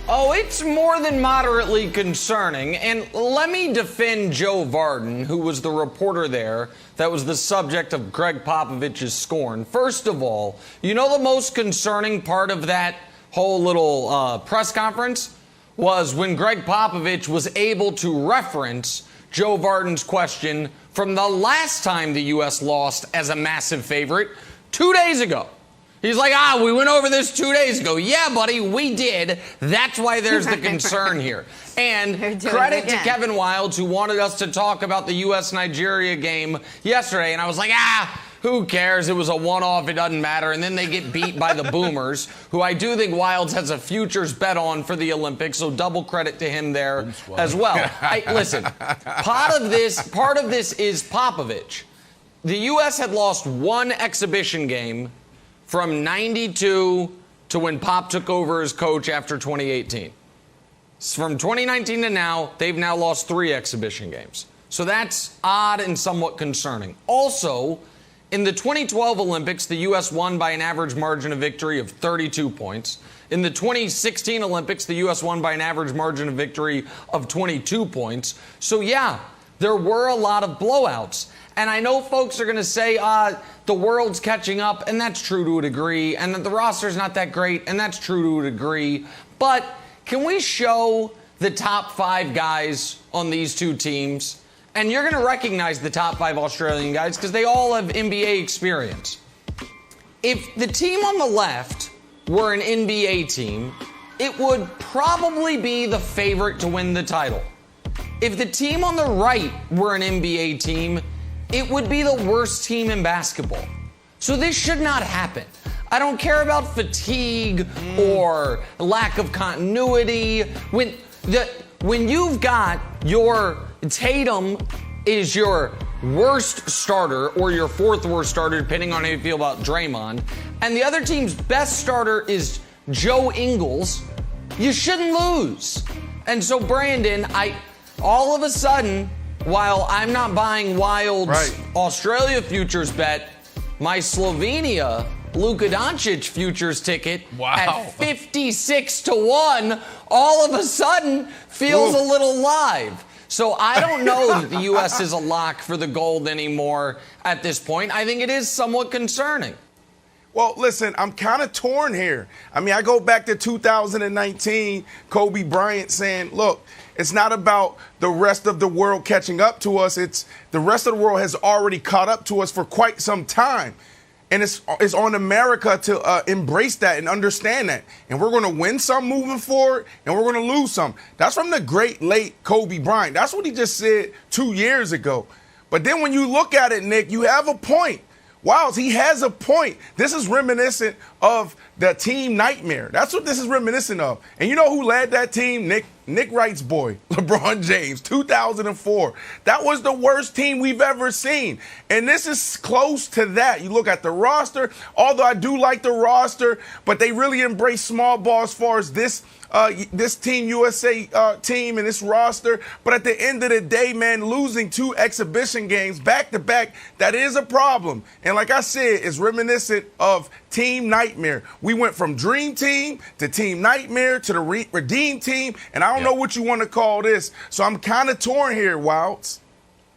Oh, it's more than moderately concerning. And let me defend Joe Vardon, who was the reporter there that was the subject of Greg Popovich's scorn. First of all, you know the most concerning part of that whole little press conference was when Greg Popovich was able to reference Joe Vardon's question from the last time the U.S. lost as a massive favorite 2 days ago. He's like, we went over this 2 days ago. Yeah, buddy, we did. That's why there's the concern here. And credit to Kevin Wildes, who wanted us to talk about the U.S.-Nigeria game yesterday. And I was like, who cares? It was a one-off. It doesn't matter. And then they get beat by the Boomers, who I do think Wildes has a futures bet on for the Olympics. So double credit to him there as well. Listen, part of this is Popovich. The U.S. had lost one exhibition game from 92 to when Pop took over as coach after 2018. From 2019 to now, they've now lost 3 exhibition games. So that's odd and somewhat concerning. Also, in the 2012 Olympics, the U.S. won by an average margin of victory of 32 points. In the 2016 Olympics, the U.S. won by an average margin of victory of 22 points. So, yeah, there were a lot of blowouts. And I know folks are going to say, the world's catching up, and that's true to a degree, and that the roster's not that great, and that's true to a degree. But can we show the top 5 guys on these two teams? And you're going to recognize the top 5 Australian guys because they all have NBA experience. If the team on the left were an NBA team, it would probably be the favorite to win the title. If the team on the right were an NBA team, it would be the worst team in basketball. So this should not happen. I don't care about fatigue or lack of continuity. When you've got your Tatum is your worst starter or your 4th worst starter, depending on how you feel about Draymond, and the other team's best starter is Joe Ingles, you shouldn't lose. And so, Brandon, all of a sudden, while I'm not buying Wilde's Australia futures bet, my Slovenia Luka Doncic futures ticket at 56 to 1 all of a sudden feels a little live. So I don't know that the U.S. is a lock for the gold anymore at this point. I think it is somewhat concerning. Well, listen, I'm kind of torn here. I mean, I go back to 2019, Kobe Bryant saying, look, it's not about the rest of the world catching up to us. It's the rest of the world has already caught up to us for quite some time. And it's on America to embrace that and understand that. And we're going to win some moving forward, and we're going to lose some. That's from the great late Kobe Bryant. That's what he just said 2 years ago. But then when you look at it, Nick, you have a point. Wildes, he has a point. This is reminiscent of the team nightmare. That's what this is reminiscent of. And you know who led that team? Nick Wright's boy, LeBron James, 2004. That was the worst team we've ever seen. And this is close to that. You look at the roster, although I do like the roster, but they really embrace small ball as far as this Team USA team and this roster. But at the end of the day, man, losing 2 exhibition games back-to-back, that is a problem. And like I said, it's reminiscent of team nightmare. We went from dream team to team nightmare to the redeem team, and I don't know what you want to call this. So I'm kind of torn here, Wildes.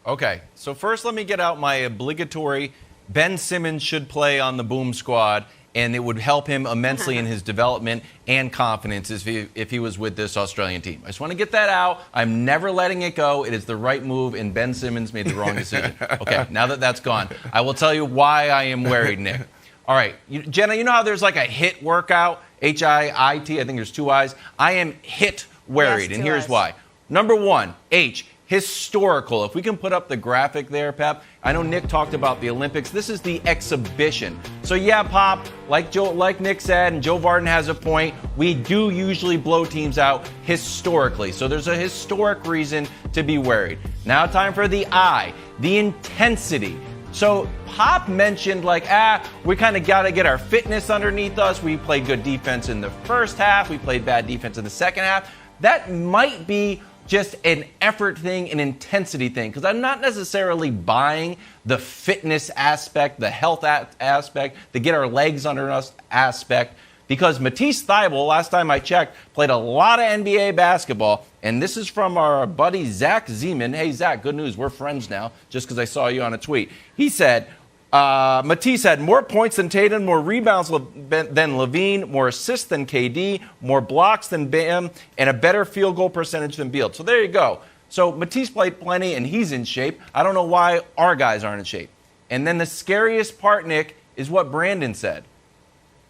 Okay, so first let me get out my obligatory Ben Simmons should play on the Boom Squad, and it would help him immensely in his development and confidence if he was with this Australian team. I just want to get that out. I'm never letting it go. It is the right move, and Ben Simmons made the wrong decision. Okay, now that that's gone, I will tell you why I am worried, Nick. All right, Jenna, you know how there's like a HIT workout, H-I-I-T, I think there's 2 I's. I am HIT worried, and here's why. Number 1, H, historical. If we can put up the graphic there, Pep. I know Nick talked about the Olympics. This is the exhibition. So yeah, Pop, like Nick said, and Joe Vardon has a point, we do usually blow teams out historically. So there's a historic reason to be worried. Now time for the I, the intensity. So Pop mentioned we kind of got to get our fitness underneath us. We played good defense in the first half. We played bad defense in the second half. That might be just an effort thing, an intensity thing, because I'm not necessarily buying the fitness aspect, the health aspect, the get our legs under us aspect because Matisse Thybulle, last time I checked, played a lot of NBA basketball. And this is from our buddy Zach Zeman. Hey, Zach, good news. We're friends now, just because I saw you on a tweet. He said, Matisse had more points than Tatum, more rebounds than Levine, more assists than KD, more blocks than Bam, and a better field goal percentage than Beal. So there you go. So Matisse played plenty, and he's in shape. I don't know why our guys aren't in shape. And then the scariest part, Nick, is what Brandon said.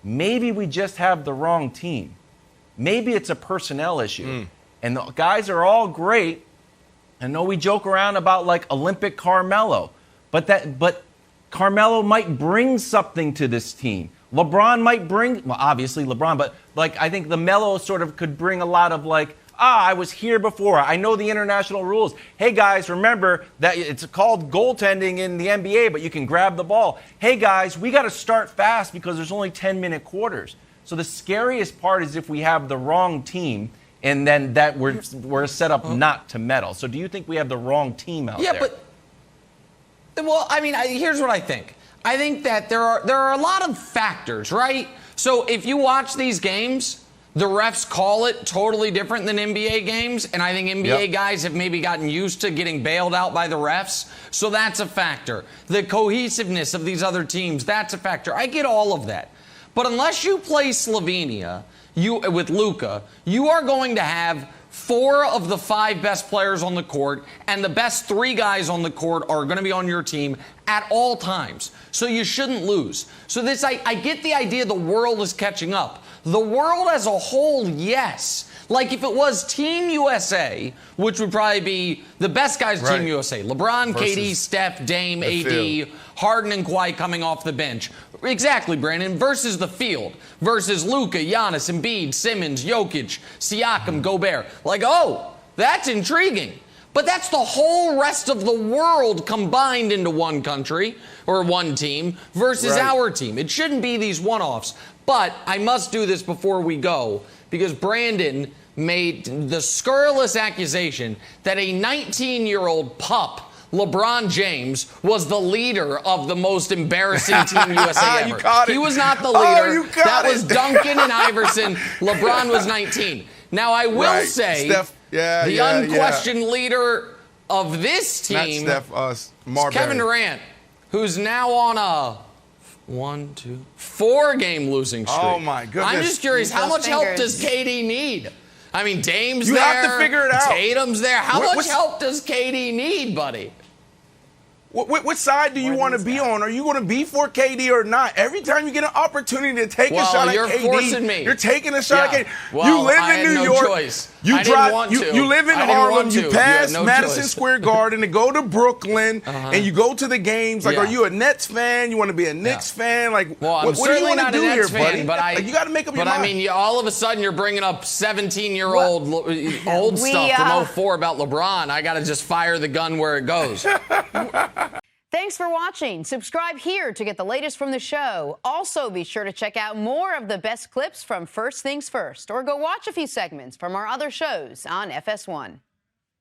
Maybe we just have the wrong team. Maybe it's a personnel issue. And the guys are all great. I know we joke around about like Olympic Carmelo, but Carmelo might bring something to this team. LeBron might bring, well, obviously LeBron, but like I think the Melo sort of could bring a lot of like, I was here before. I know the international rules. Hey, guys, remember that it's called goaltending in the NBA, but you can grab the ball. Hey, guys, we got to start fast because there's only 10-minute quarters. So the scariest part is if we have the wrong team and then that we're set up not to medal. So do you think we have the wrong team out there? Yeah, well, I mean, here's what I think. I think that there are a lot of factors, right? So if you watch these games, the refs call it totally different than NBA games, and I think NBA guys have maybe gotten used to getting bailed out by the refs, so that's a factor. The cohesiveness of these other teams, that's a factor. I get all of that. But unless you play Slovenia with Luka, you are going to have 4 of the 5 best players on the court, and the best 3 guys on the court are going to be on your team at all times. So you shouldn't lose. So I get the idea the world is catching up. The world as a whole, yes. Like if it was Team USA, which would probably be the best guys Team USA. LeBron, KD, Steph, Dame, AD, Harden, and Kawhi coming off the bench. Exactly, Brandon. Versus the field. Versus Luka, Giannis, Embiid, Simmons, Jokic, Siakam, Gobert. Like, oh, that's intriguing. But that's the whole rest of the world combined into one country or one team versus our team. It shouldn't be these one-offs. But I must do this before we go because Brandon made the scurrilous accusation that a 19-year-old pup, LeBron James, was the leader of the most embarrassing Team USA ever. You caught it. He was not the leader. That was Duncan and Iverson. LeBron was 19. Now, I will say the unquestioned leader of this team is Kevin Durant, who's now on a 4-game losing streak. Oh, my goodness. I'm just curious, how much help does KD need? I mean, Dame's there. You have to figure it out. Tatum's there. How much help does KD need, buddy? What side do you want to be on? Are you going to be for KD or not? Every time you get an opportunity to take a shot at KD, forcing me. You're taking a shot at KD. Well, you live in New York. Choice. You live in Harlem. You pass Madison Square Garden to go to Brooklyn, and you go to the games. Like, are you a Nets fan? You want to be a Knicks fan? Like, well, what do you want to do here, buddy? But you got to make up your mind. But I mean, all of a sudden you're bringing up 17-year-old old stuff from 04 about LeBron. I got to just fire the gun where it goes. Thanks for watching. Subscribe here to get the latest from the show. Also, be sure to check out more of the best clips from First Things First, or go watch a few segments from our other shows on FS1.